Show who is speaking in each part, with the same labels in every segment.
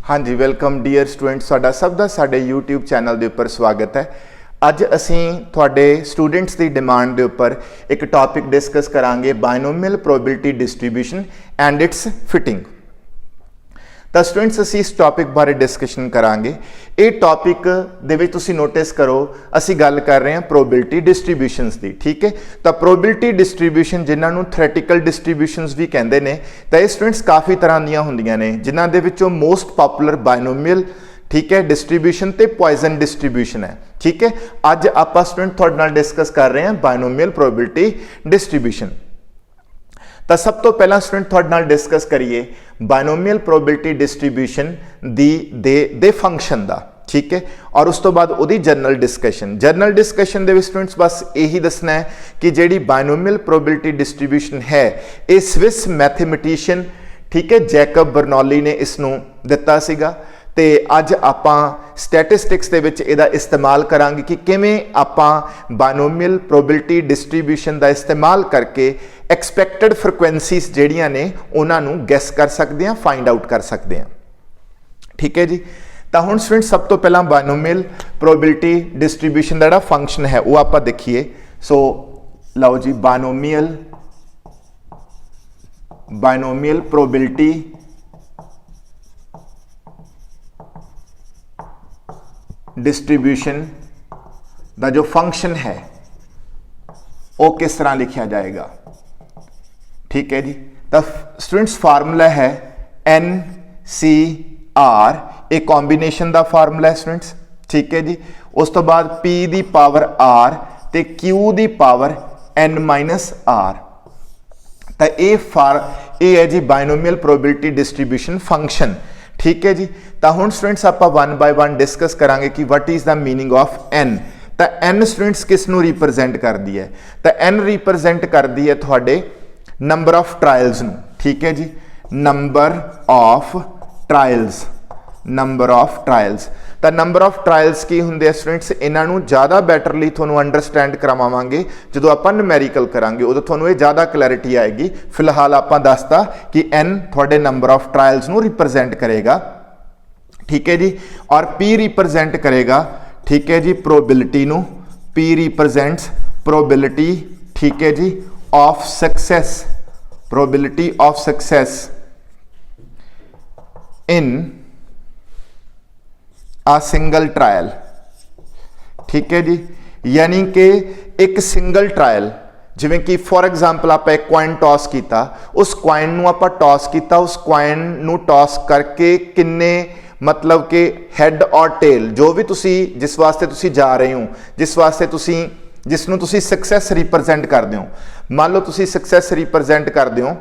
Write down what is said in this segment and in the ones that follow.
Speaker 1: हाँ जी, welcome dear students, साडा सब दा साडे यूट्यूब चैनल के उपर स्वागत है। अज असीं तुहाडे स्टूडेंट्स की डिमांड के उपर एक टॉपिक डिस्कस करांगे, binomial probability distribution and it's fitting. तो स्टूडेंट्स असीं इस टॉपिक बारे डिस्कशन करांगे। ये टॉपिक दे विच तुसीं नोटिस करो, असीं गल कर रहे हैं प्रोबेबिलिटी डिस्ट्रीब्यूशनस की। ठीक है, तो प्रोबेबिलिटी डिस्ट्रीब्यूशन जिन्होंने थ्योरेटिकल डिस्ट्रीब्यूशनस भी कहते हैं, तो ये स्टूडेंट्स काफ़ी तरह दियां हुंदियां ने, जिन्हां दे विचों मोस्ट पॉपुलर बायनोमियल ठीक है डिस्ट्रीब्यूशन ते पॉइजन डिस्ट्रीब्यूशन है। ठीक है, अज आपां स्टूडेंट तुहाडे नाल डिस्कस कर रहे हैं बायनोमियल प्रोबेबिलिटी डिस्ट्रीब्यूशन। तो सब तो पहला स्टूडेंट तुहाडे नाल डिस्कस करिए बायनोमियल प्रोबेबिलिटी डिस्ट्रीब्यूशन दे फंक्शन दा। ठीक है, और उस तो बाद उहदी जनरल डिस्कशन दे स्टूडेंट्स बस यही दसना है कि जिहड़ी बायनोमियल प्रोबेबिलिटी डिस्ट्रीब्यूशन है, ये स्विस मैथमेटिशियन ठीक है जैकब बर्नौली ने इसनूं दिता सीगा। ते अज आपां स्टैटिस्टिक्स दे विच इहदा इस्तेमाल करांगे कि किवें आपां बायनोमियल प्रोबेबिलिटी डिस्ट्रीब्यूशन का इस्तेमाल करके एक्सपैक्टेड फ्रिक्वेंसीज जिहड़ियां ने उन्हां नूं गैस कर सकते हैं, फाइंड आउट कर सकते हैं। ठीक है जी, तो हुण स्टूडेंट सब तो पहला बायनोमियल प्रोबेबिलिटी डिस्ट्रीब्यूशन का जिहड़ा फंक्शन है वो आपां देखिए। सो लो जी, बायनोमियल प्रोबेबिलिटी डिस्ट्रीब्यूशन का जो फंक्शन है वो किस तरह लिखा जाएगा। ठीक है जी, तो स्टूडेंट्स फार्मूला है NCR, एक कॉम्बिनेशन का फार्मूला है स्टूडेंट्स। ठीक है जी, उस तो बाद P दी पावर R ते Q दी पावर N-R। तो ये है जी बायनोमियल प्रोबेबिलिटी डिस्ट्रीब्यूशन फंक्शन। ठीक है जी, तो हुण स्टूडेंट्स आप वन बाय वन डिस्कस करांगे कि what is the meaning of N. तो एन स्टूडेंट्स किस नूं रिप्रजेंट करती है, तो एन रिप्रजेंट करती है थोड़े नंबर ऑफ ट्रायल्स नूं। ठीक है जी, नंबर ऑफ ट्रायल्स। तो नंबर ऑफ ट्रायल्स की होंगे स्टूडेंट्स, इन्हों ज़्यादा बैटरली थोनों अंडरस्टैंड करवावांगे जो आप न्यूमेरिकल करांगे, उदों थोनों ये ज़्यादा क्लैरिटी आएगी। फिलहाल आप दसता कि एन थोड़े नंबर ऑफ ट्रायल्स नूं रिप्रजेंट करेगा। ठीक है जी, और पी रिप्रजेंट करेगा ठीक है जी प्रोबेबिलिटी नूं, पी रिप्रजेंट्स प्रोबेबिलिटी ठीक है जी of success, probability of success in a single trial. ठीक है जी, यानी कि एक सिंगल ट्रायल, जिवें कि फॉर एग्जाम्पल आप एक कॉइन टॉस किया, उस कॉइन नूं आपां टॉस किया, उस कॉइन नूं टॉस करके किन्ने मतलब कि हैड और टेल जो भी तुसी जिस वास्ते तुसी जा रहे हो, जिस वास्ते तुसी जिसनूं तुसी सक्सैस रिप्रजेंट करते हो, मान लो तुसी सक्सैस रिप्रजेंट करते हो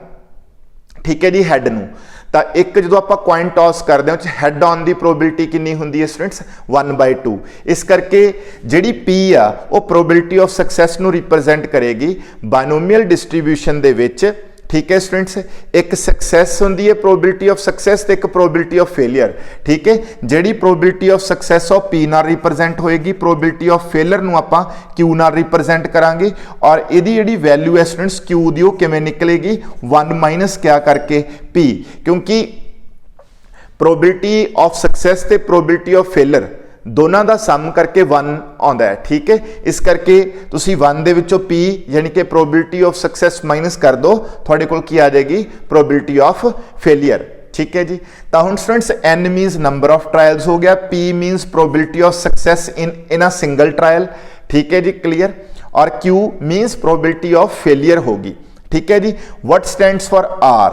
Speaker 1: ठीक है जी हैड नूं, तो एक जो आप कॉइन टॉस करते हो हैड ऑन की प्रोबेबिलिटी कितनी होंगी है स्टूडेंट्स 1/2। इस करके जिहड़ी पी आ वो प्रोबेबिलिटी ऑफ सक्सैस नूं रिप्रजेंट करेगी बायनोमियल डिस्ट्रीब्यूशन दे विच। ठीक है स्टूडेंट्स, एक सक्सैस होंदी है प्रोबेबिलिटी ऑफ सक्सैस ते एक प्रोबेबिलिटी ऑफ फेलियर। ठीक है, जिहड़ी probability of success of P नाल रिप्रजेंट होएगी, प्रोबेबिलिटी ऑफ फेलियर नूं आपां क्यू नाल रिप्रजेंट करांगे, और इहदी जिहड़ी वैल्यू है स्टूडेंट्स क्यू दी वो किवें निकलेगी 1 माइनस क्या करके पी, क्योंकि प्रोबेबिलिटी ऑफ सक्सैस ते प्रोबेबिलिटी ऑफ फेलियर दोनों का सम करके 1 आता है। ठीक है, इस करके तुसी 1 दे विचों P यानी कि प्रोबेबिलिटी ऑफ सक्सैस माइनस कर दो, थोड़े कोल की आ जाएगी प्रोबेबिलिटी ऑफ फेलियर। ठीक है जी, तो हुण students N means number of trials हो गया, P means probability of success in a single trial. ठीक है जी, क्लियर, और Q means probability of failure होगी। ठीक है जी, व्हाट स्टैंड्स फॉर R,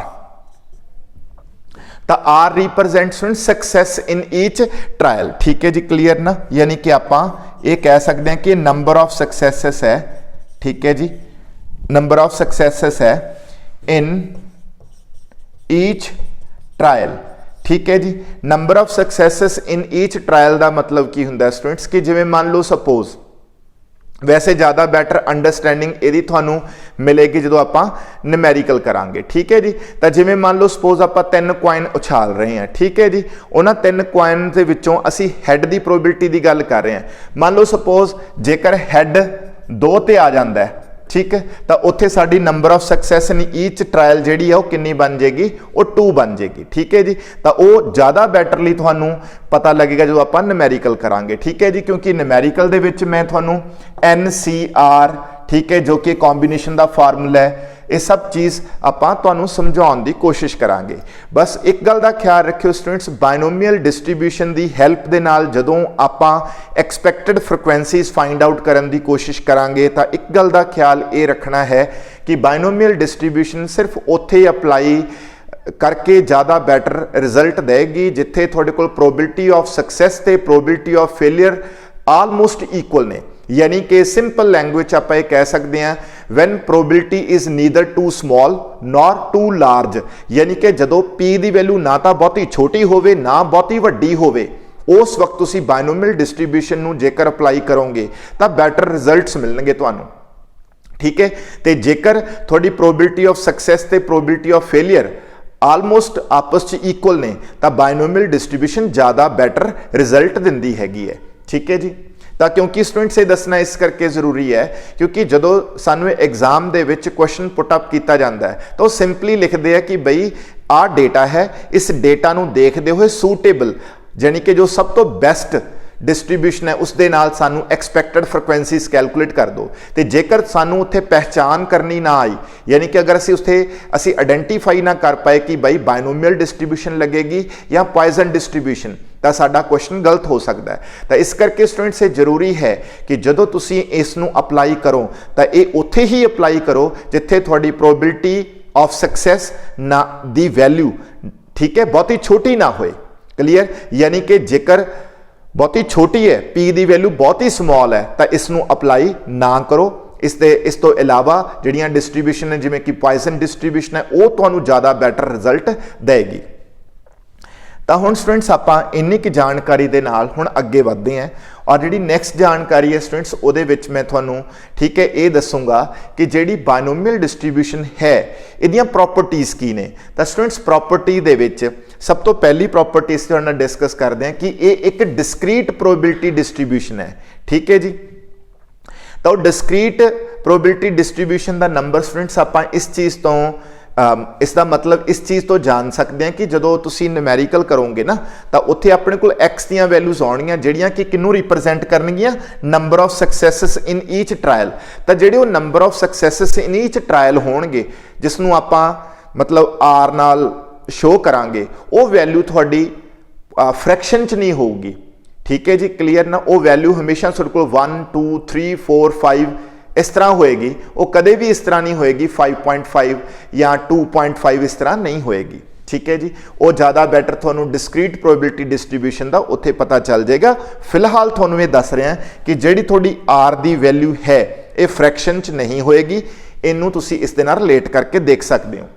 Speaker 1: तो R represent success in each trial. ठीक है जी, क्लियर ना, यानी कि आप ये कह सकते हैं कि नंबर ऑफ सक्सेसेस है। ठीक है जी, नंबर ऑफ सक्सेसेस है इन ईच ट्रायल। ठीक है जी, number of successes in each trial का मतलब की होंगे स्टूडेंट्स कि जिवें मान लो सपोज, वैसे ज़्यादा बैटर अंडरस्टैंडिंग यदि थानू मिलेगी जो आप न्यूमेरिकल करांगे। ठीक है जी, तो जिवें मान लो सपोज आप 3 कॉइन उछाल रहे हैं। ठीक है जी, उन्होंने 3 कॉइन के विचों असी हैड की प्रोबेबिलिटी की गल कर रहे हैं। मान लो सपोज जेकर हैड 2 ते आ जाता है, ठीक है, तो उत्थे साडी number of success in each trial जिहड़ी है वो कितनी बन जाएगी, वो 2 बन जाएगी। ठीक है जी, तो वो ज़्यादा बैटरली तुहानू पता लगेगा जो आप न्यूमेरिकल करांगे। ठीक है जी, क्योंकि न्यूमेरिकल दे विच मैं तुहानू NCR, ठीक है, जो कि कॉम्बीनेशन का फार्मूला है, ये सब चीज़ आपां तुहानू समझाउण दी कोशिश करांगे। बस एक गल का ख्याल रखियो स्टूडेंट्स, बायनोमीअल डिस्ट्रीब्यूशन की हैल्प दे नाल जदों आपां एक्सपैक्टेड फ्रिक्वेंसीज फाइंड आउट करन दी कोशिश करांगे तो एक गल का ख्याल ये रखना है कि बायनोमीअल डिस्ट्रीब्यूशन सिर्फ उत्थे अप्लाई करके ज़्यादा बैटर रिजल्ट देगी जिथे थोड़े कोल प्रोबेबिलिटी ऑफ सक्सैस ते probability of failure almost equal ने। यानी कि सिंपल लैंग्वेज आप ये कह सकते हैं, when probability is neither too small nor too large, यानी कि जदों P की वैल्यू ना तो बहुती छोटी होवे ना बहुती वड्डी होवे, उस वक्त तुसी बायनोमियल डिस्ट्रीब्यूशन नू जेकर अप्लाई करोगे तो बैटर रिजल्ट्स मिलणगे तुहानू। ठीक है, तो जेकर थोड़ी प्रोबेबिलिटी ऑफ सक्सैस ते प्रोबेबिलिटी ऑफ फेलियर आलमोस्ट आपस च इक्वल ने तो बायनोमियल डिस्ट्रीब्यूशन ज़्यादा बैटर रिजल्ट दिंदी हैगी है। ठीक है जी, तो क्योंकि स्टूडेंट्स ये दसना इस करके जरूरी है क्योंकि जदों सानू exam they which question put up किया जाता है तो सिंपली लिखते हैं कि बई आ डेटा है, इस डेटा नू देखते हुए सूटेबल यानी कि जो सब तो बेस्ट डिस्ट्रीब्यूशन है उस दे नाल सानू एक्सपैक्टेड फ्रिक्वेंसीज कैलकुलेट कर दो। तो जेकर सानू उत्थे पहचान करनी ना आई, यानी कि अगर असी आइडेंटिफाई ना कर पाए कि भाई बायनोमियल डिस्ट्रीब्यूशन लगेगी या पॉइजन डिस्ट्रीब्यूशन, तो साडा क्वेश्चन गलत हो सकता है। तो इस करके स्टूडेंट्स जरूरी है कि जदों तुसी इसनू अप्लाई करो तो ये उत्थे ही अप्लाई करो जिथे थोड़ी प्रोबेबिलिटी ऑफ सक्सैस ना दी वैल्यू, ठीक है, बहुत ही छोटी ना होए। क्लीयर, यानी कि जेकर बहुत ही छोटी है, P की वैल्यू बहुत ही स्मॉल है, तो इसनू अप्लाई ना करो। इस तो इलावा जिहड़ियां डिस्ट्रीब्यूशन है जिवें कि पॉइजन डिस्ट्रीब्यूशन है वो तुहानू ज़्यादा बैटर रिजल्ट देगी। तो हुण स्टूडेंट्स आपां इन्नी की जानकारी दे नाल हुण अगे वधदे हैं और जिहड़ी नैक्सट जानकारी है स्टूडेंट्स उहदे विच मैं तुहानू ठीक है ये दसूंगा कि जिहड़ी बायनोमियल डिस्ट्रीब्यूशन है इहदियां प्रॉपर्टीज़ की ने। तो स्टूडेंट्स प्रॉपर्टी दे विच सब तो पहली प्रॉपर्टी इस तुहाडे नाल डिस्कस करते हैं कि ये एक डिस्क्रीट प्रोबेबिलिटी डिस्ट्रीब्यूशन है। ठीक है जी, तो डिस्क्रीट प्रोबेबिलिटी डिस्ट्रीब्यूशन का नंबर स्टूडेंट्स आपां इस चीज़ तो इसका मतलब इस चीज़ तो जान सकते हैं कि जो तुसी न्यूमेरिकल करोगे ना तो उत्थे अपने को एक्स दियां वैल्यूज आउणगियां जिहड़ियां कि किनू रिप्रजेंट करनगियां, number of successes in each trial. तो जिहड़े वो number of successes in each trial होणगे जिसनू आपां मतलब R नाल शो करांगे वो वैल्यू थोड़ी फ्रैक्शन च नहीं होगी। ठीक है जी, क्लीयर ना, वो वैल्यू हमेशा तुहाडे कोल 1 2 3 4 5 इस तरह होएगी, वो कदे भी इस तरह नहीं होएगी 5.5 या 2.5 इस तरह नहीं होएगी। ठीक है जी, वो ज़्यादा बैटर थोनू डिस्क्रीट प्रोबेबिलिटी डिस्ट्रीब्यूशन का उत्थे पता चल जाएगा। फिलहाल थोनू ये दस रहे हैं कि जिहड़ी थोड़ी R की वैल्यू है ये फ्रैक्शन च नहीं होएगी, इनू तुसी इस दे नाल रिलेट करके देख सकते हो।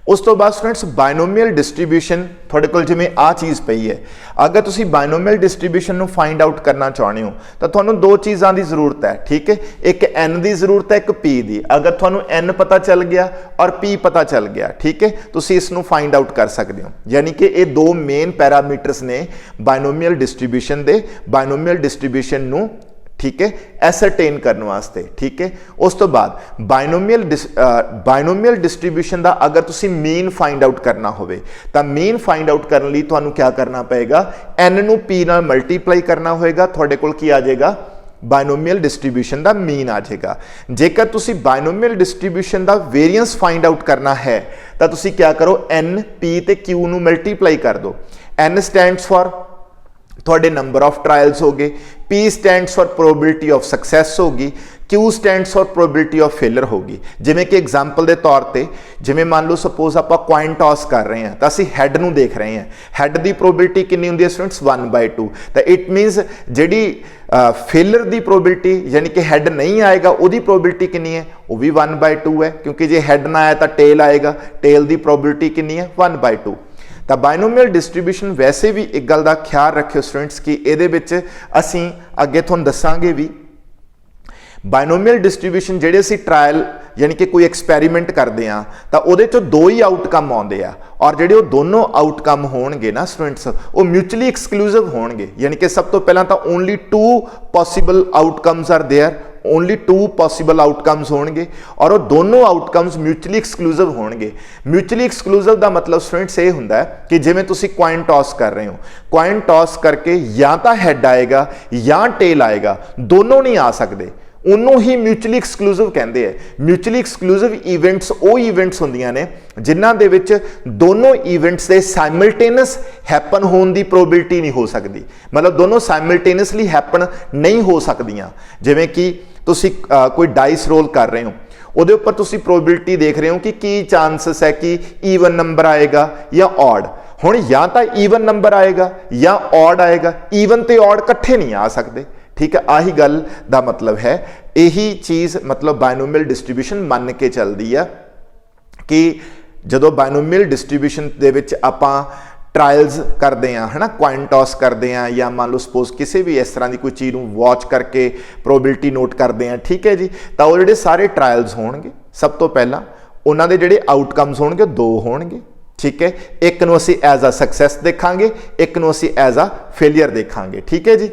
Speaker 1: उस तो बाद स्टूडेंट्स बायनोमियल डिस्ट्रीब्यूशन थोड़े कोल जिवें आ चीज़ पई है, अगर तुसी बायनोमियल डिस्ट्रीब्यूशन नू फाइंड आउट करना चाहते हो तो तुहानू दो चीज़ों की जरूरत है। ठीक है, एक N की जरूरत है, एक P की। अगर तुहानू N पता चल गया और P पता चल गया, ठीक है, तुसी इसनू फाइंड आउट कर सकते हो। यानी कि ये दो मेन पैरामीटर्स ने बायनोमियल डिस्ट्रीब्यूशन दे, बायनोमियल डिस्ट्रीब्यूशन नू ठीक है एसरटेन करने वास्ते। ठीक है, उस तो बाद बायनोमियल डिस्ट्रीब्यूशन का अगर तुसी मीन फाइंड आउट करना होवे तो मीन फाइंड आउट करने लई तुहानू क्या करना पएगा, N नू P नाल मल्टीप्लाई करना होएगा, तुहाडे कोल की आ जाएगा बायनोमियल डिस्ट्रीब्यूशन का मीन आ जाएगा। जेकर तुसी बायनोमियल डिस्ट्रीब्यूशन का वेरिएंस फाइंड आउट करना है तो तुसी क्या करो, N P ते Q नू मल्टीप्लाई कर दो। N स्टैंड्स फॉर थोड़े नंबर ऑफ ट्रायल्स हो गए, P stands for probability of success होगी, Q stands for probability of failure होगी। जिमें कि एग्जाम्पल के तौर पर जिमें मान लो सपोज आप कॉइन टॉस कर रहे हैं तो असी हैड नू देख रहे हैं, हैड की प्रोबेबिलिटी कितनी होंगी स्टूडेंट्स 1/2। तो इट मीनस जी फेलियर की प्रोबेबिलिटी यानी कि हैड नहीं आएगा उसकी प्रोबेबिलिटी कितनी है, वो भी 1/2 है, क्योंकि जे हैड ना आया तो टेल आएगा, टेल की प्रोबेबिलिटी कितनी है 1/2। तो बायनोमियल डिस्ट्रीब्यूशन वैसे भी एक गल का ख्याल रखियो स्टूडेंट्स कि ये असी अगे तुहानू दसांगे भी बायनोमियल डिस्ट्रीब्यूशन जेडे असी ट्रायल यानी कि कोई एक्सपैरीमेंट करते हैं तो वो चो दो ही आउटकम आते हैं और जेडे दोनों आउटकम होणगे ना स्टूडेंट्स वो म्यूचुअली एक्सक्लूसिव होणगे। यानी कि सब तो पहला तो only 2 possible outcomes are there, only 2 possible outcomes होणगे और वो दोनों आउटकम्स म्यूचुअली एक्सक्लूसिव होणगे। म्यूचुअली एक्सक्लूसिव का मतलब स्टूडेंट्स ये हुंदा है कि जिवें तुसीं कॉइन टॉस कर रहे हो, कॉइन टॉस करके या तो हैड आएगा या टेल आएगा, दोनों नहीं आ सकते, उन्होंने ही म्यूचुअली एक्सक्लूसिव कहते हैं। म्यूचुअली एक्सक्लूसिव ईवेंट्स वो ईवेंट्स होंदियां ने जिन्हां दे विच दोनों ईवेंट्स दे साइमल्टेनियस हैपन होने की प्रोबेबिलिटी नहीं हो सकती, मतलब दोनों साइमल्टेनियसली हैपन नहीं हो सकदियां। जिवें कि तुसीं कोई डाइस रोल कर रहे हो, ਉਹਦੇ ਉੱਪਰ ਤੁਸੀਂ प्रोबेबिलिटी देख रहे हो कि की चांसेस है कि ईवन नंबर आएगा या ऑड। हुण या तो ईवन नंबर आएगा या ऑड आएगा, ईवन ते ऑड इकट्ठे नहीं आ सकते, ठीक है। आही गल दा मतलब है, यही चीज़ मतलब बायनोमियल डिस्ट्रीब्यूशन मन के चलती है कि जदों बायनोमियल डिस्ट्रीब्यूशन दे विच आपां ट्रायल्स करते हैं है ना, कॉइन टॉस करते हैं या मान लो सपोज किसी भी इस तरह की कोई चीज़ वॉच करके प्रोबेबिलिटी नोट करते हैं, ठीक है जी। तो वो जो सारे ट्रायल्स होणगे सब तो पहला उन्होंने जोड़े आउटकम्स होणगे 2 होणगे, ठीक है। एक नूं असीं एज अ सक्सैस देखांगे, एक नूं असीं एज अ फेलियर देखांगे, ठीक है जी।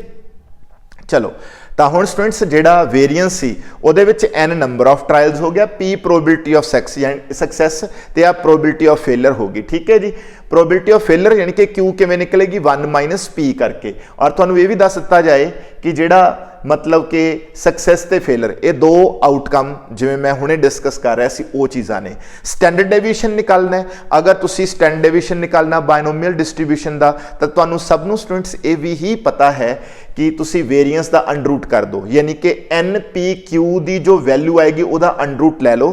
Speaker 1: चलो तो हुण स्टूडेंट्स जिहड़ा वेरिएंस सी उहदे विच n नंबर ऑफ ट्रायल्स हो गया, p प्रोबेबिलिटी ऑफ सक्सैस ते आ प्रोबेबिलिटी ऑफ फेलियर होगी, ठीक है जी। प्रोबेबिलिटी ऑफ फेलियर यानी कि क्यू किवें निकलेगी 1 माइनस p करके। और तुहानूं ये भी दस दिता जाए कि जिहड़ा मतलब कि सक्सैस ते फेलियर ये 2 आउटकम जिवें मैं हुणे डिस्कस कर रहा सी वो चीज़ां ने। स्टैंडर्ड डेविएशन निकालना है, अगर तुसीं स्टैंडर्ड डेविएशन निकालना बायनोमियल डिस्ट्रीब्यूशन का तो तुहानूं सब नूं स्टूडेंट्स ये भी ही पता है कि तुसीं वेरिएंस का अंडरूट कर दो, यानी कि एन पी क्यू की जो वैल्यू आएगी वह अंडरूट लै लो,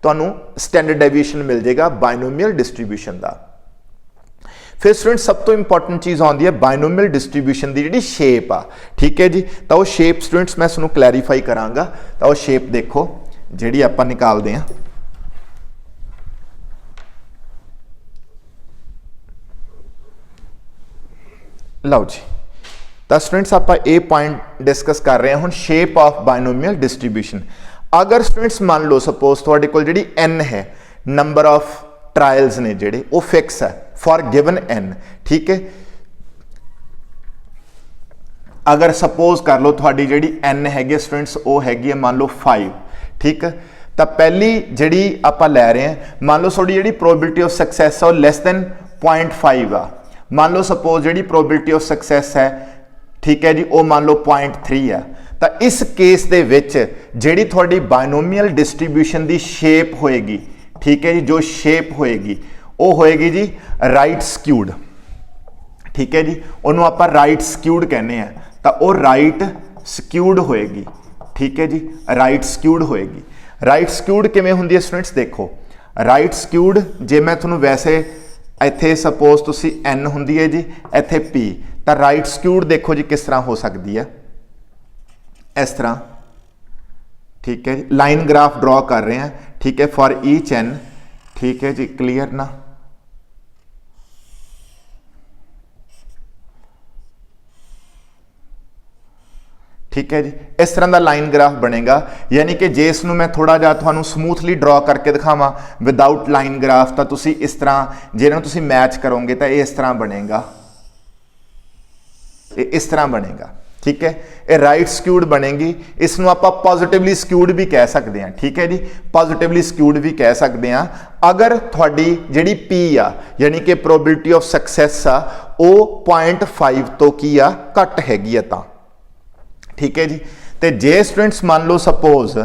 Speaker 1: तुहानूं स्टैंडर्ड डेविएशन मिल जाएगा बायनोमियल डिस्ट्रीब्यूशन का। फिर स्टूडेंट सब तो इंपॉर्टेंट चीज़ आती है बायनोमियल डिस्ट्रीब्यूशन की जी शेप आ, ठीक है जी। तो वो शेप स्टूडेंट्स मैं इसनूं क्लैरीफाई करांगा। तो वो शेप देखो जी आप निकालते हैं, लो जी। तो स्टूडेंट्स आप ए पॉइंट डिस्कस कर रहे हैं हुण शेप ऑफ बायनोमियल डिस्ट्रीब्यूशन। अगर स्टूडेंट्स मान लो सपोज तुहाडे कोल जिहड़ी n है, नंबर ऑफ ट्रायल्स ने जिहड़े वो फिक्स है फॉर गिवन n, ठीक है। अगर सपोज कर लो तुहाडी जिहड़ी n हैगी स्टूडेंट्स वो हैगी मान लो 5, ठीक है। तो पहली जिहड़ी आपां लै रहे हैं, मान लो थोड़ी जिहड़ी प्रोबेबिलिटी ऑफ सक्सैस है लैस दैन 0.5 आ। मान लो सपोज जिहड़ी प्रोबेबिलिटी ऑफ सक्सैस है, ठीक है जी, वो मान लो 0.3 है। तो इस केस दे विच जिहड़ी तुहाडी बायनोमियल डिस्ट्रीब्यूशन की शेप होएगी, ठीक है जी, जो शेप होएगी वो होएगी जी राइट स्क्यूड, ठीक है जी। उन्होंने आप राइट स्क्यूड कहने हैं, तो वो राइट स्क्यूड होएगी, ठीक है जी, राइट स्क्यूड होएगी। राइट स्क्यूड किवें हुंदी है स्टूडेंट्स, देखो राइट स्क्यूड जे मैं तुहानूं वैसे इत्थे सपोज तुसी n हुंदी है जी, इत्थे p, तो राइट स्क्यूड देखो जी किस तरह हो सकती है, इस तरह, ठीक है जी। लाइन ग्राफ ड्रॉ कर रहे हैं, ठीक है, फॉर ईच n, ठीक है जी, क्लियर ना। ठीक है जी, इस तरह का लाइन ग्राफ बनेगा, यानी कि जे इसनूं मैं थोड़ा जिहा तुहानूं स्मूथली ड्रॉ करके दिखावां विदाउट लाइन ग्राफ, तो तुसी इस तरह जिहनूं तुसी मैच करोगे तो ये इस तरह बनेगा, ये इस तरह बनेगा, ठीक है। ये राइट स्क्यूड बनेगी, इसनूं आपां पॉजिटिवली स्क्यूड भी कह सकते हैं, ठीक है जी, पॉजिटिवली स्क्यूड भी कह सकते हैं अगर तुहाडी जिहड़ी P आ यानी कि प्रोबेबिलिटी ऑफ सक्सैस आ वो 0.5 तो की आ घट हैगी आ तां, ठीक है जी। तो जे स्टूडेंट्स मान लो सपोज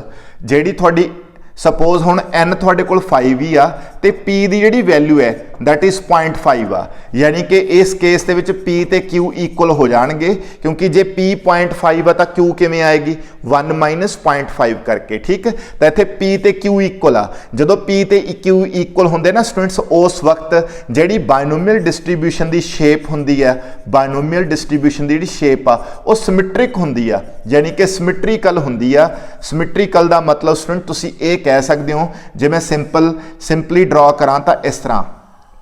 Speaker 1: जिहड़ी तुहाडी सपोज हुण n तुहाडे कोल 5 ही आ ते p की जिहड़ी वैल्यू है दैट इज 0.5 आ, यानी कि इस केस दे विच p ते q इक्वल हो जाणगे, क्योंकि जे p 0.5 आ तो q किवें आएगी 1 माइनस 0.5 करके, ठीक है। तो इत्थे p ते q इक्वल आ, जदों p ते q इक्वल हुंदे ना स्टूडेंट्स उस वक्त जिहड़ी बायनोमियल डिस्ट्रीब्यूशन की शेप हुंदी है, बायनोमियल डिस्ट्रीब्यूशन की जिहड़ी शेप आ वो सिमेट्रिक हुंदी आ, यानी कि सिमेट्रिकल हुंदी आ। सिमेट्रिकल का मतलब स्टूडेंट तुसीं ये कह सकते हो, जे मैं सिंपली ड्रॉ करा तो इस तरह,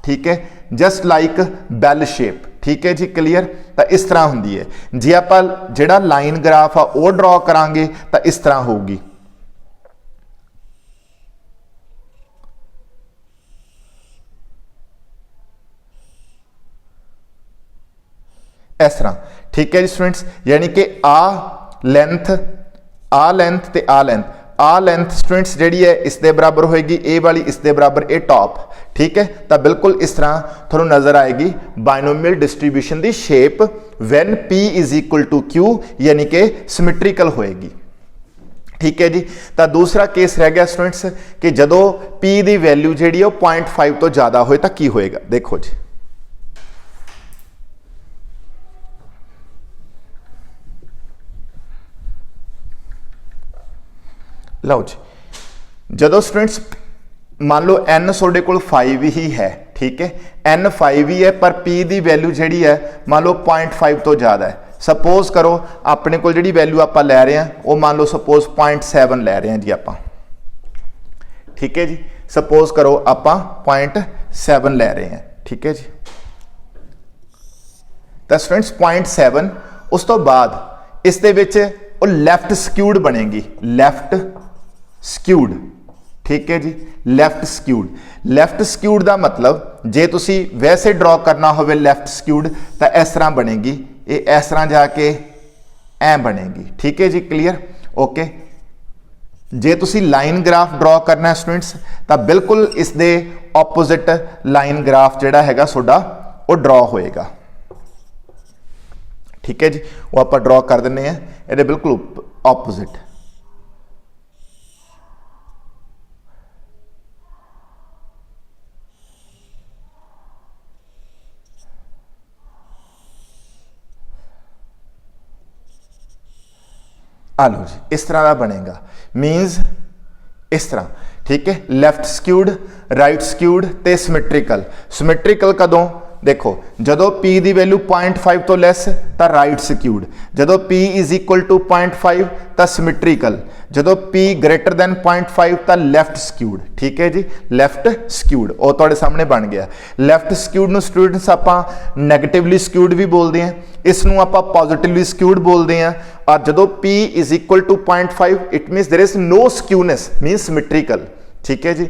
Speaker 1: ठीक है, जस्ट लाइक बैल शेप, ठीक है जी, क्लियर। तो इस तरह होंगी है, जे आप जिहड़ा लाइन ग्राफ आ वो ड्रॉ करांगे तो इस तरह होगी, इस तरह, ठीक है जी स्टूडेंट्स। यानी कि आ लेंथ आ लेंथ ते आ लेंथ, आ लेंथ स्टूडेंट्स जी है इस दे बराबर होएगी, ए वाली इस दे बराबर, ए टॉप, ठीक है। तो बिल्कुल इस तरह थोड़ा नजर आएगी बाइनोमियल डिस्ट्रीब्यूशन की shape when p is equal to q, यानी कि सिमेट्रिकल होएगी, ठीक है जी। तो दूसरा केस रह गया स्टूडेंट्स कि जदों P की वैल्यू जी 0.5 तो ज़्यादा होए तो की होएगा। देखो जी, लो जी, जदों स्टूडेंट्स मान लो n सोडे कोल 5 ही है, ठीक है, n 5 ही है पर P की वैल्यू जी है मान लो 0.5 तो ज़्यादा है। सपोज करो अपने को जी वैल्यू आप लै रहे हैं वो मान लो सपोज 0.7 लै रहे हैं जी आप, ठीक है जी। सपोज करो आप 0.7 लै रहे हैं, ठीक है जी। तो स्टूडेंट्स 0.7 उस तो बाद इस दे विच वो लैफ्ट स्क्यूड बनेगी, लैफ्ट स्क्यूड, ठीक है जी। लैफ्ट स्क्यूड, लैफ्ट स्क्यूड का मतलब जे तुसी वैसे ड्रॉ करना हो लैफ्ट स्क्यूड तो इस तरह बनेगी, ये इस तरह जाके ऐ बनेगी, ठीक है जी, क्लीयर, ओके। जे तुसी लाइन ग्राफ ड्रॉ करना स्टूडेंट्स तो बिल्कुल इस दे ऑपोजिट लाइन ग्राफ जिहड़ा हैगा सोडा वो ड्रॉ होएगा, ठीक है जी। वो आप ड्रॉ कर देने हैं ये बिल्कुल ऑपोजिट, आ लो जी, इस तरह का बनेगा, मीन्स इस तरह, ठीक है। लैफ्ट स्क्यूड, राइट स्क्यूड ते सिमेट्रिकल। सिमेट्रिकल कदों देखो जदों P की वैल्यू 0.5 तो लैस तो राइट स्क्यूड, जदों P इज इक्वल टू 0.5 तो सिमेट्रिकल, जदों P ग्रेटर दैन 0.5 तो लैफ्ट स्क्यूड, ठीक है जी। लैफ्ट स्क्यूड वो तुहाडे सामने बन गया। लैफ्ट स्क्यूड नूं स्टूडेंट्स आपां नैगेटिवली स्क्यूड भी बोलते हैं, इसनूं आपां पॉजिटिवली स्क्यूड बोलते हैं। और जदों P is equal to 0.5 it means there is no skewness, means symmetrical, ठीक है जी।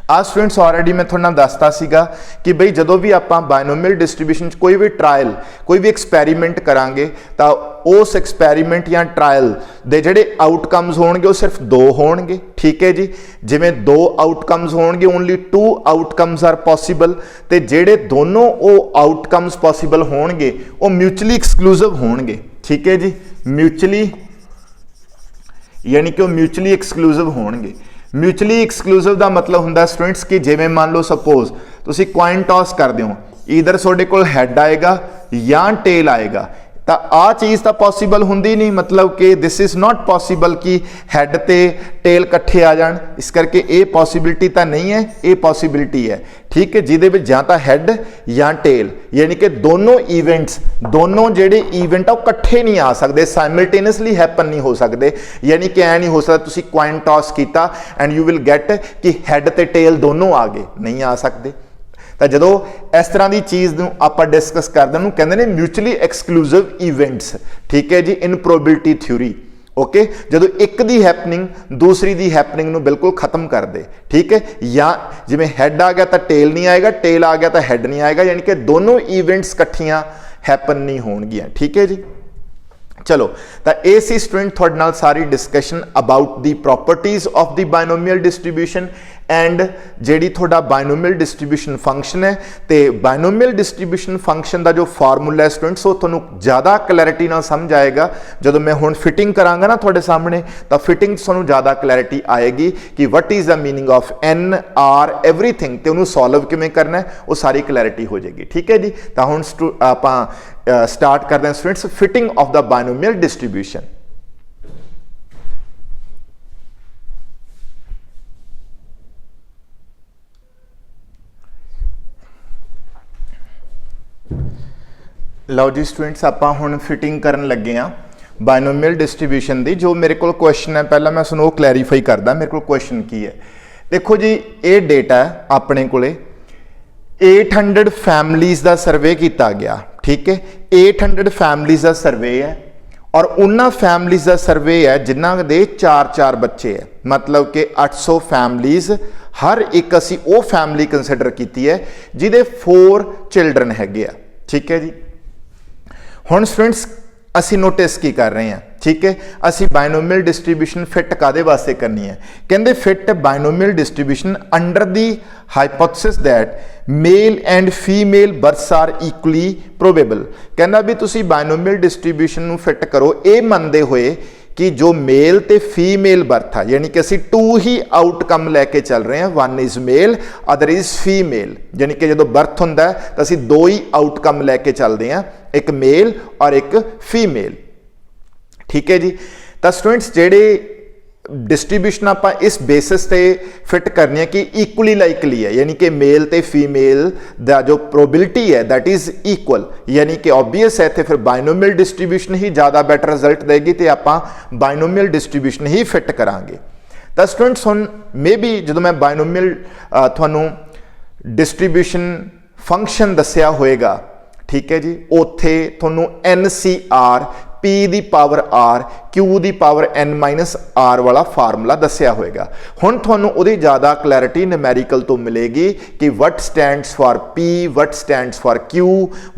Speaker 1: आ स्टूडेंट्स ऑलरेडी मैं थोड़ा दसता सीगा कि बई जदों भी आप बाइनोमियल डिस्ट्रीब्यूशन कोई भी ट्रायल कोई भी एक्सपैरीमेंट करांगे तो उस एक्सपैरीमेंट या ट्रायल दे जिहड़े आउटकम्स होणगे वो सिर्फ 2 होणगे, ठीक है जी। जिवें 2 आउटकम्स होणगे ओनली 2 आउटकम्स आर पॉसीबल, ते जिहड़े दोनों वो आउटकम्स पॉसीबल होणगे वो म्यूचुअली एक्सक्लूसिव होणगे, ठीक है जी। म्यूचुअली यानी कि वो म्यूचुअली एक्सक्लूसिव होणगे। म्यूचुअली एक्सक्लूसिव का मतलब होंगे स्टूडेंट्स कि जिवें मान लो सपोज तुसी कॉइन टॉस करते हो, इधर तुहाडे कोल हैड आएगा या टेल आएगा, तो आ चीज़ तो पॉसीबल होंदी नहीं, मतलब कि दिस इज नॉट पॉसीबल कि हैड ते टेल कट्ठे आ जान, इस करके ये पॉसीबिलिटी तो नहीं है, ये पॉसीबिलिटी है, ठीक है, जिहदे विच जां तां हैड या टेल, यानी कि दोनों इवेंट्स दोनों जिहड़े इवेंट आ कट्ठे नहीं आ सकते, साइमल्टेनियसली हैपन नहीं हो सकते। यानी कि ऐ नहीं हो सकता तुसी कॉइन टॉस कीता एंड यू विल गेट कि हैड ते टेल दोनों आ गए, नहीं आ सकते। तो जो इस तरह की चीज़ आप डिस्कस करते हैं कहते हैं म्यूचुअली एक्सक्लूसिव इवेंट्स, ठीक है जी, इन प्रोबेबिलिटी थ्योरी, ओके। जो एक दी हैपनिंग दूसरी दी हैपनिंग नूं बिल्कुल खत्म कर दे, ठीक है। या जिवें हैड आ गया तो टेल नहीं आएगा, टेल आ गया तो हैड नहीं आएगा, यानी कि दोनों इवेंट्स कट्ठियां हैपन नहीं होणगियां, ठीक है जी। चलो तो ये सी स्टूडेंट थोड़े नाल सारी discussion about the properties of the binomial distribution and JD थोड़ा बाइनोमियल डिस्ट्रीब्यूशन फंक्शन है, तो बाइनोमियल डिस्ट्रीब्यूशन फंक्शन का जो फार्मूला है स्टूडेंट्स वो तुहानूं ज़्यादा क्लैरिटी नाल समझ आएगा जब मैं हुण फिटिंग करांगा ना थोड़े सामने, तो फिटिंग तुहानूं ज़्यादा क्लैरिटी आएगी कि what is the meaning of N R everything, तो उन्होंने सॉल्व किवें करना है वो सारी क्लैरिटी हो जाएगी, ठीक है जी। तो हुण आपां स्टार्ट करते हैं students fitting of the binomial distribution. लो जी स्टूडेंट्स आपां हुण फिटिंग करन लगे हाँ बाइनोमियल डिस्ट्रीब्यूशन दी। जो मेरे को क्वेश्चन है पहला मैं सुनो क्लैरीफाई करदा मेरे को क्वेश्चन की है। देखो जी ये डेटा है अपने कोले 800 फैमिलीज़ का सर्वे किया गया, ठीक है। 800 फैमिलीज़ का सर्वे है और उन्होंने फैमिलीज़ का सर्वे है जिन्हों के 4-4 बच्चे है, मतलब कि 800 फैमिलीज़, हर एक असी वो फैमिली कंसिडर की है जिदे 4 चिल्ड्रन हैगे, ठीक है जी। हुण स्टूडेंट्स ਅਸੀਂ ਨੋਟਿਸ ਕੀ ਕਰ ਰਹੇ ਹਾਂ, ठीक है, ਅਸੀਂ ਬਾਇਨੋਮੀਅਲ ਡਿਸਟ੍ਰੀਬਿਊਸ਼ਨ ਫਿਟ ਕਾਦੇ ਵਾਸਤੇ ਕਰਨੀ ਹੈ, ਕਹਿੰਦੇ fit binomial distribution under the hypothesis that male and female births are equally probable. ਕਹਿੰਦਾ ਵੀ ਤੁਸੀਂ ਬਾਇਨੋਮੀਅਲ ਡਿਸਟ੍ਰੀਬਿਊਸ਼ਨ ਨੂੰ ਫਿਟ ਕਰੋ ਇਹ ਮੰਨਦੇ ਹੋਏ कि जो मेल ते फीमेल बर्थ है, यानी कि असी 2 ही आउटकम लैके चल रहे हैं, 1 is male other is female, यानी कि जो बर्थ होंदा है तो असी 2 ही आउटकम लैके चलते हैं, एक मेल और एक फीमेल। ठीक है जी। तो स्टूडेंट्स जेडे डिस्ट्रीब्यूशन आप इस बेसिस ते फिट करनी है कि इक्वली लाइकली है, यानी कि मेल ते फीमेल दा जो प्रोबेबिलिटी है दैट इज इक्वल, यानी कि ऑब्वियस है इत्थे फिर बाइनोमियल डिस्ट्रीब्यूशन ही ज़्यादा बैटर रिजल्ट देगी तो आप बाइनोमियल डिस्ट्रीब्यूशन ही फिट करांगे। तो स्टूडेंट्स हुण मे बी जो मैं बाइनोमियल तुहानूं डिस्ट्रीब्यूशन फंक्शन दस्सिया होएगा, ठीक है जी, उत्थे तुहानूं NCR P ਦੀ ਪਾਵਰ R Q ਦੀ ਪਾਵਰ N ਮਾਈਨਸ R ਵਾਲਾ ਫਾਰਮੂਲਾ ਦੱਸਿਆ ਹੋਏਗਾ। ਹੁਣ ਤੁਹਾਨੂੰ ਉਹਦੀ ਜ਼ਿਆਦਾ ਕਲੈਰਿਟੀ ਨਿਊਮੈਰੀਕਲ ਤੋਂ ਮਿਲੇਗੀ ਕਿ what stands for P, what stands for Q,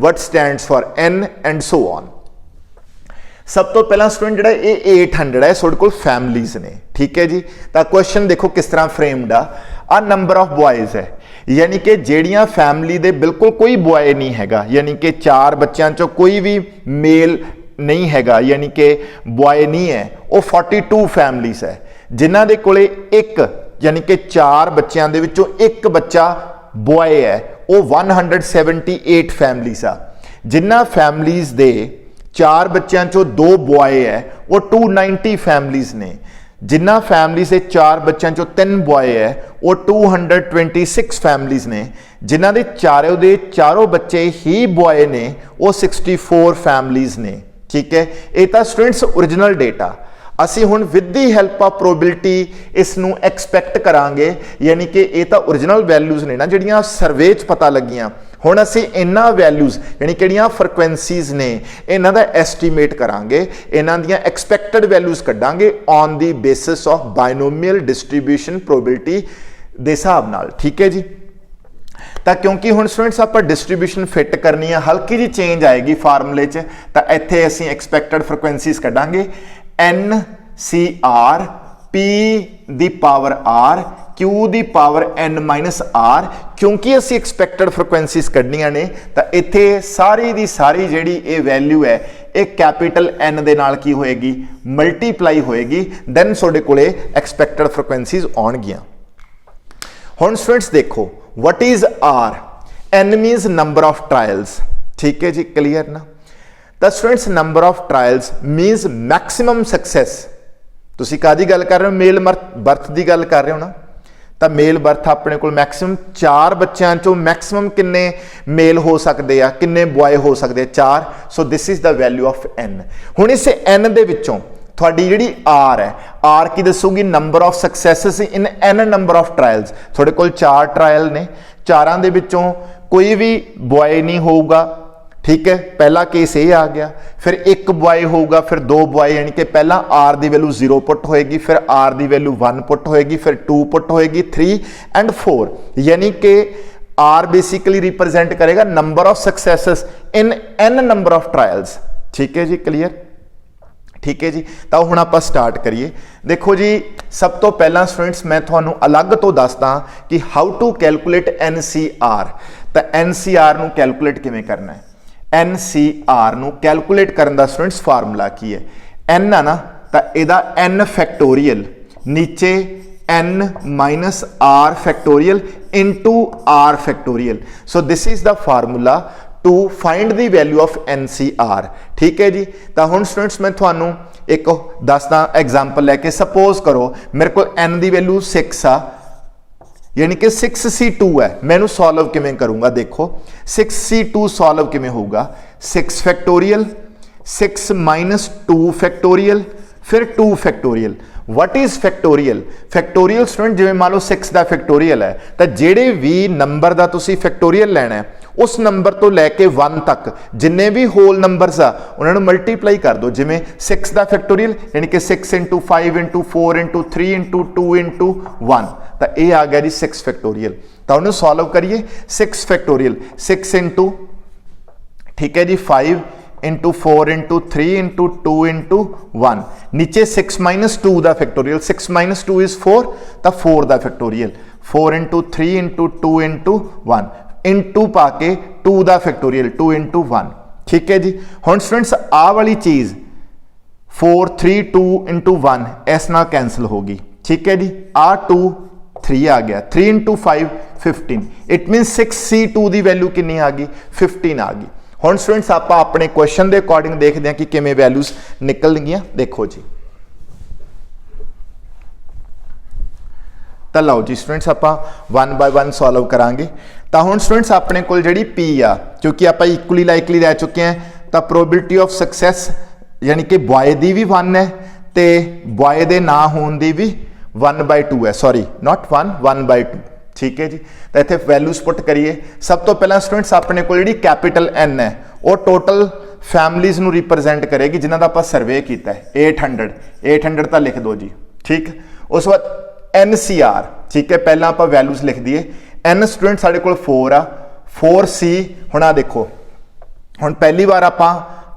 Speaker 1: what stands for N and so on। सब तो पहला स्टूडेंट ਜਿਹੜਾ ਇਹ 800 ਹੈ ਤੁਹਾਡੇ ਕੋਲ ਫੈਮਲੀਜ਼ ਨੇ, ठीक है जी। ਤਾਂ ਕੁਐਸਚਨ ਦੇਖੋ ਕਿਸ ਤਰ੍ਹਾਂ ਫਰੇਮਡ ਆ ਨੰਬਰ ਆਫ ਬॉयਜ਼ ਹੈ, यानी कि ਜਿਹੜੀਆਂ फैमिली ਦੇ बिल्कुल कोई बॉय नहीं हैगा, यानी कि 4 ਬੱਚਿਆਂ ਚੋਂ कोई भी मेल नहीं हैगा, यानी कि बॉय नहीं है, वो 42 फैमिलीज है जिन्हां दे कोले एक, यानी कि 4 बच्चों दे विचों एक बच्चा बॉय है, वो 178 फैमिलीज आ। जिन्हां फैमिलीज दे 4 बच्चों चों 2 बॉय है वो 290 फैमिलीज ने। जिन्हां फैमिली से 4 बच्चों चों 3 बॉय है वो 226 फैमिलीज ने। जिन्हां दे चारों बच्चे ही बॉय ने वो 64 फैमिलीज ने। ठीक है, ये तो स्टूडेंट्स ओरिजिनल डेटा असी हुण with the help of probability इसनूं एक्सपैक्ट करांगे, यानी कि ये तो ओरिजिनल वैल्यूज़ ने ना जिहड़ियां सर्वे च पता लगियां। हुण असी इन्हां वैल्यूज़ यानी किहड़ियां फ्रीक्वेंसीज़ ने इन्हां दा एस्टीमेट करांगे, इन्हां दियां एक्सपैक्टेड वैल्यूज़ कड्डांगे on the basis of binomial distribution probability दे हिसाब नाल। ठीक है जी। तो क्योंकि हुण स्टूडेंट्स आप डिस्ट्रीब्यूशन फिट करनी है, हल्की जी चेंज आएगी फार्मूले च, तो इत्थे असीं एक्सपैक्टेड फ्रीक्वेंसीज कढांगे NCR P दी पावर R Q दी पावर N माइनस R। क्योंकि असीं एक्सपैक्टेड फ्रीक्वेंसीज कढनियां ने तो इत्थे सारी दी सारी जिहड़ी ये वैल्यू है एक कैपिटल N दे नाल की होएगी, मल्टीप्लाई होएगी, दैन तुहाडे कोले एक्सपैक्टेड फ्रीक्वेंसीज आउणगियां। हुण स्टूडेंट्स देखो what is R? N means number of trials। ठीक है जी, क्लियर ना। तो students number of trials means maximum success. तुसी कादी गल कर रहे हो, मेल बर्थ की गल कर रहे हो ना, तो मेल बर्थ अपने को मैक्सिमम 4 बच्चों चो मैक्सिमम किन्ने मेल हो सकते हैं, किन्ने बॉय हो सकते हैं, 4। सो this is the value of N। हुण इस N दे विचों थोड़ी जिहड़ी R है, R की दसूगी number of successes in N number of trials. थोड़े कोल 4 ट्रायल ने, 4 दे विचों कोई भी बॉय नहीं होगा, ठीक है, पहला केस ये आ गया। फिर एक बॉय होगा, फिर 2 बॉय, यानी कि पहला R की वैल्यू 0 पुट होएगी, फिर R की वैल्यू 1 पुट होएगी, फिर 2 पुट होएगी, 3 एंड 4, यानी कि R बेसिकली रिप्रेजेंट करेगा number of successes in N number of trials. ठीक है जी, क्लियर। ठीक है जी। तो हुण आपां स्टार्ट करिए। देखो जी, सब तो पहला स्टूडेंट्स मैं तुहानूं अलग तो दसदा कि हाउ टू कैलकुलेट NCR। तो NCR नूं कैलकुलेट किवें करना है, NCR नूं कैलकुलेट करन दा स्टूडेंट्स फार्मूला की है, N है ना, तो इहदा N फैक्टोरियल नीचे N minus R factorial into R factorial. So this is the formula to find the value of NCR। ठीक है जी। तो हुण स्टूडेंट्स मैं तुहानूं एक दसदा एग्जाम्पल लैके, सपोज करो मेरे को N दी वैल्यू 6 आ, यानी कि 6C2 है, मैं इहनूं सॉल्व किवें करूंगा। देखो 6C2 सॉल्व किवें होगा, 6 फैक्टोरियल 6 माइनस 2 फैक्टोरियल फिर 2 factorial. What is factorial? Factorial student जिवें मान लो 6 का फैक्टोरियल है, तो जेडे भी नंबर का तुसी फैक्टोरियल लेना है उस नंबर तो लैके 1 तक जिन्ने भी होल नंबरस आ उन्होंने मल्टीप्लाई कर दो। जिमें 6 का फैक्टोरियल यानी कि 6 into 5 into 4 into 3 into 2 into 1, तो ये आ गया जी 6 फैक्टोरियल। तो उन्हें सॉल्व करिए, 6 फैक्टोरियल 6 इंटू, ठीक है जी 5 इंटू 4 इंटू 3 इंटू 2 इंटू 1 नीचे 6 माइनस 2 का फैक्टोरियल 6 माइनस 2 इज 4 तो 4 का factorial 4 into 3 into 2 into 1 into पाके 2 का फैक्टोरियल 2 इंटू 1 ठीक है जी। हुण स्टूडेंट्स आ वाली चीज़ 4 3 2 इंटू 1 इस नाल कैंसल होगी ठीक है जी। आ 2 3 आ गया 3 इंटू 5 15 इट मीन 6C2 की वैल्यू कितनी आ गई 15 आ गई। हुण स्टूडेंट्स आप अपने क्वेश्चन के अकॉर्डिंग देखते हैं कि किमें वैल्यूज निकल गई। देखो जी तो लो जी स्टूडेंट्स आप 1 बाय 1 सॉल्व करांगे। तो हुण स्टूडेंट्स अपने को जिहड़ी P आ क्योंकि आप इक्वली लाइकली रह चुके हैं तो प्रोबेबिलिटी ऑफ सक्सैस यानी कि बॉय की भी 1 है तो बॉय के ना होने की भी 1/2 है सॉरी नॉट 1 1/2 ठीक है जी। तो इतने वैल्यूज पुट करिए। सब तो पहला स्टूडेंट्स अपने को जी कैपिटल N है वो टोटल फैमिलीज नू रिप्रजेंट करेगी जिन्हों का आप सर्वे किया है 800 तो लिख दो जी ठीक। उस बाद NCR ठीक है पहला आप वैल्यूज लिख दिए N स्टूडेंट साढ़े को 4 आ 4C हुण आ देखो हुण पहली बार आप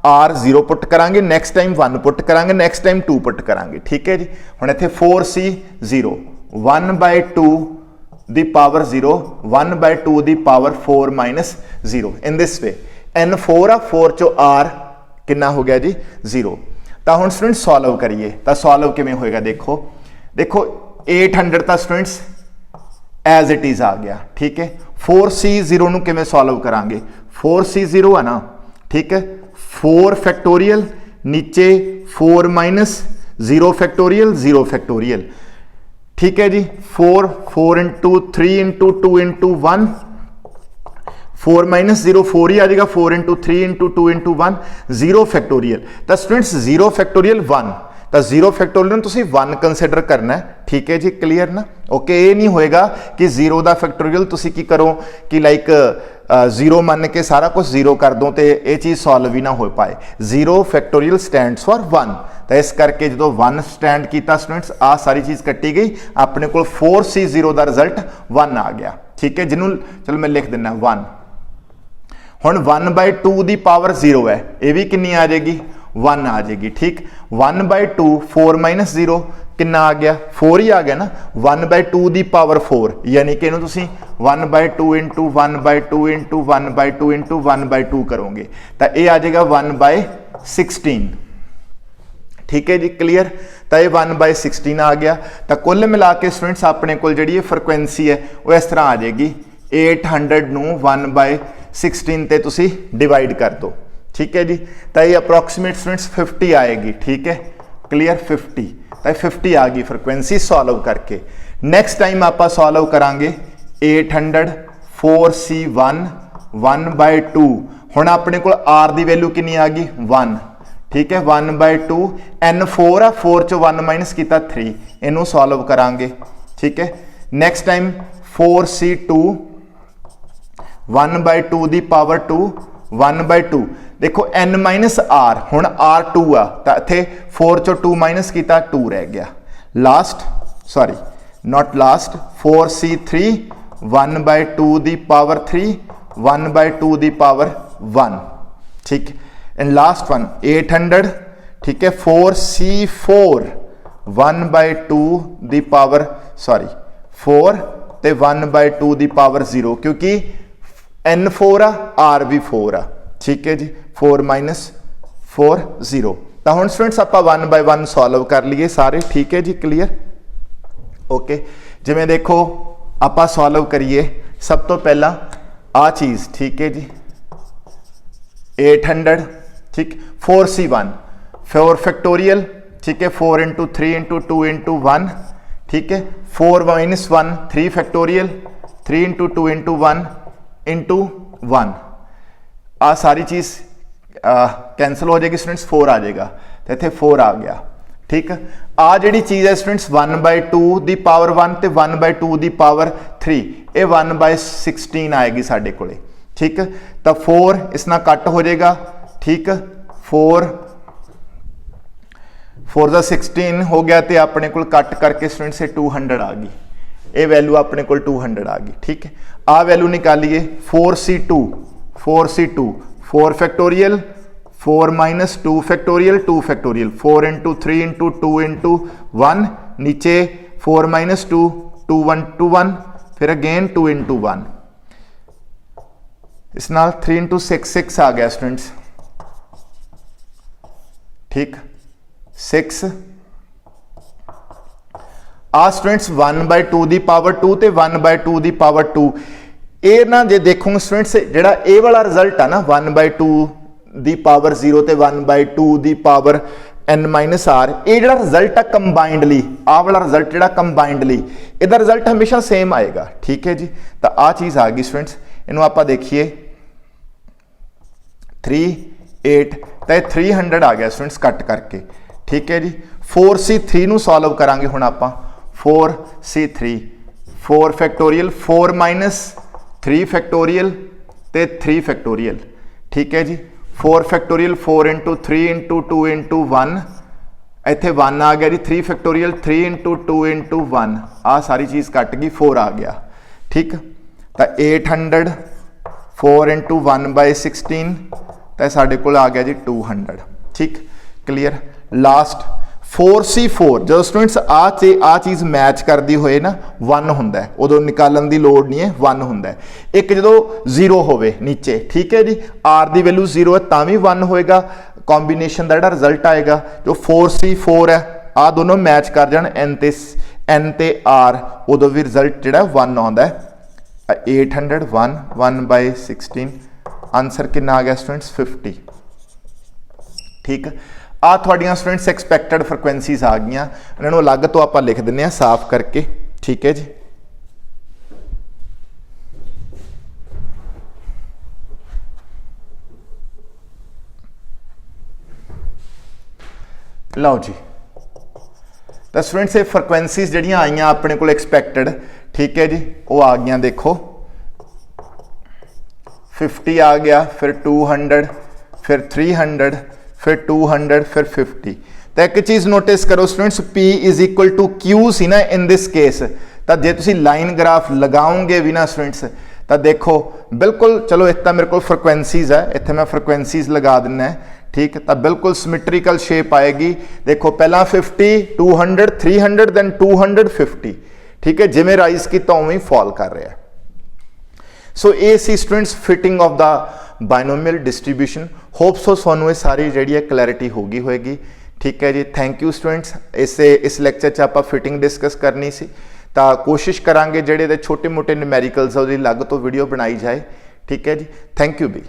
Speaker 1: R 0 पुट करांगे नैक्सट टाइम 1 पुट करांगे नैक्सट टाइम 2 पुट करांगे ठीक है जी। हुण इत्थे 4C 0 1/2 दी पावर 0 1/2 दी power 4 minus 0 in this way N 4 आ 4 चो R कितना हो गया जी 0। तो हुण स्टूडेंट सॉल्व करिए तो सॉल्व किवें होएगा देखो 800 तो स्टूडेंट्स एज इट इज आ गया ठीक है। 4C 0 नू किवें सॉल्व करांगे 4C 0 है ना ठीक है 4 फैक्टोरियल नीचे 4 माइनस 0 फैक्टोरियल ठीक है जी। 4 इंटू 3 इंटू 2 इंटू 1 4 माइनस 0 4 ही आ जाएगा 4 इंटू 3 इंटू 2 इंटू 1 0 फैक्टोरियल तो स्टूडेंट्स 0 फैक्टोरियल 1 तो 0 फैक्टोरियल तुसीं 1 कंसिडर करना है ठीक है जी क्लीयर ना ओके। ये नहीं होएगा कि 0 का फैक्टोरियल तुसीं की करो कि लाइक 0 मन के सारा कुछ 0 कर दो तो ये चीज़ सॉल्व ही ना हो पाए। 0 फैक्टोरियल स्टैंड्स फॉर 1 तो इस करके जो 1 स्टैंड किया स्टूडेंट्स आ सारी चीज़ कट्टी गई अपने को 4C 0 का रिजल्ट 1 आ गया ठीक है जिन्हों चलो मैं लिख देना 1। हुण 1/2 दी पावर 0 है ये भी कितनी आ जाएगी 1 आ जाएगी ठीक। 1/2 4 माइनस 0 कितना आ गया 4 ही आ गया ना 1/2 दी पावर 4 यानी कि 1/2 इंटू 1/2 इंटू 1/2 इंटू 1/2 करोगे तो ये आ जाएगा 1/16 ठीक है जी क्लीयर। तो ये 1/16 आ गया तो कुल मिला के स्टूडेंट्स अपने को जी फ्रिक्वेंसी है वो इस तरह आ जाएगी 800 नू 1/16 ते तुसी डिवाइड कर दो ठीक है जी। तो ये अप्रोक्सीमेट स्टूडेंट्स 50 आएगी ठीक है क्लियर 50 तो 50 आ गई फ्रिक्वेंसी सॉल्व करके। नैक्सट टाइम आप सॉल्व करांगे 800 4C1 1/2 हुण अपने को R की वैल्यू कितनी आ गई 1 ठीक है 1/2 N 4 आ 4 चो 1 माइनस किया 3 इनू सॉल्व करांगे ठीक है। नैक्सट टाइम 4C2 1/2 दी पावर 2 1/2 देखो N माइनस R हुण R 2 आ तो इत्थे 4 चो 2 माइनस किया 2 रह गया last sorry not last 4C3 1/2 दी पावर 3 1/2 दी पावर 1 ठीक एंड लास्ट वन 800 ठीक है 4C4 1/2 दी पावर सॉरी 4 ते 1/2 दी पावर 0 क्योंकि N 4 आ R भी 4 आ ठीक है जी 4 माइनस 4 0। तो हुण स्टूडेंट्स आप 1 बाय 1 सॉल्व कर लिए सारे ठीक है जी क्लीयर ओके। जिवें देखो आप सॉल्व करिए सब तो पहला आ चीज़ ठीक है जी 800 ठीक 4C1 4 फैक्टोरियल ठीक है 4 इंटू 3 इंटू 2 इंटू 1 ठीक है 4 minus 1 3 factorial 3 into 2 into 1 into 1 आ सारी चीज़ कैंसल हो जाएगी स्टूडेंट्स 4 आ जाएगा तो इतने 4 आ गया ठीक आ जी चीज़ है स्टूडेंट्स 1/2 दी पावर 1 तो 1/2 दी पावर 3 ये 1/16 आएगी साढ़े को ठीक तो 4 इस ना कट हो जाएगा ठीक 4 4 16 हो गया तो अपने को कट करके स्टूडेंट्स से 200 आ गई ये वैल्यू अपने को 200 आ गई ठीक है। आ वैल्यू निकालिए 4C2 4 factorial 4 minus 2 factorial 2 factorial 4 into 3 into 2 into 1 नीचे 4 माइनस 2 2 1 2 1 फिर अगेन 2 इंटू 1 इस नाल 3 इंटू 6 6 आ गया स्टूडेंट्स ठीक 6 आ स्टूडेंट्स 1/2 दी पावर 2 ते 1/2 दी पावर 2 ये ना जे देखोगे स्टूडेंट्स जेड़ा ए वाला रिजल्ट है ना 1/2 दी पावर 0 ते 1/2 दी पावर n माइनस आर ये जो रिजल्ट है कंबाइंडली आ वाला रिजल्ट जो कंबाइंडली इसका रिजल्ट हमेशा सेम आएगा ठीक है जी। तो आ चीज़ आ गई स्टूडेंट्स इनू आप देखिए 3 8 तो 300 आ गया स्टूडेंट्स कट करके ठीक है जी। 4C3 नू सॉल्व करांगे हुण आपां 4C3 4 फैक्टोरियल 4 माइनस 3 फैक्टोरियल ते 3 फैक्टोरियल ठीक है जी। 4 फैक्टोरियल 4 इंटू 3 इंटू 2 इंटू 1 इत्थे 1 आ गया जी 3 फैक्टोरियल 3 इंटू 2 इंटू 1 आ सारी चीज़ कट गई 4 आ गया ठीक। तो 800 4 इंटू 1/16 तो साढ़े को आ गया जी 200 ठीक क्लीयर। लास्ट 4C4 जो स्टूडेंट्स आ चीज़ मैच करती हुए ना 1 होंदा उदों निकालन की लोड़ नहीं है 1 होंदा एक जो 0 होवे नीचे ठीक है जी आर की वैल्यू 0 है तां भी 1 होएगा कॉम्बीनेशन का जो रिजल्ट आएगा जो 4C4 है आ दोनों मैच कर जान एन ते आर उदों भी रिजल्ट जो 1 आता है 800 1/16 आंसर कितना आ गया स्टूडेंट्स 50 ठीक। आ थोड़ियां स्टूडेंट्स एक्सपैक्टेड फ्रिक्वेंसीज आ गई इन्होंने अलग तो आप लिख दें साफ करके ठीक है जी। लो जी तो स्टूडेंट्स ये फ्रिक्वेंसीज जड़ियाँ आई अपने को एक्सपैक्टेड ठीक है जी वो आ गई देखो 50 आ गया फिर 200 फिर 300 फिर 200 फिर 50। तो एक चीज़ नोटिस करो students P is equal to Q सी ना इन दिस केस तो जे तुसी लाइन ग्राफ लगाओगे भी ना स्टूडेंट्स तो देखो बिल्कुल चलो इतना मेरे को फ्रिक्वेंसीज है इतने मैं फ्रिक्वेंसीज लगा देना है ठीक तो बिल्कुल सिमेट्रिकल शेप आएगी देखो पहला 50 200 300 देन 250 ठीक है जिमें राइज की तो उवें फॉल कर रहा है। सो ये सी students fitting of the binomial distribution hope so सोनू ये सारी जी क्लैरिटी होगी होएगी ठीक है जी। थैंक यू स्टूडेंट्स इस लैक्चर च आप फिटिंग डिस्कस करनी सी तो कोशिश करांगे जेडे छोटे मोटे न्यूमेरिकल्स अलग तो वीडियो बनाई जाए ठीक है जी। थैंक यू भी।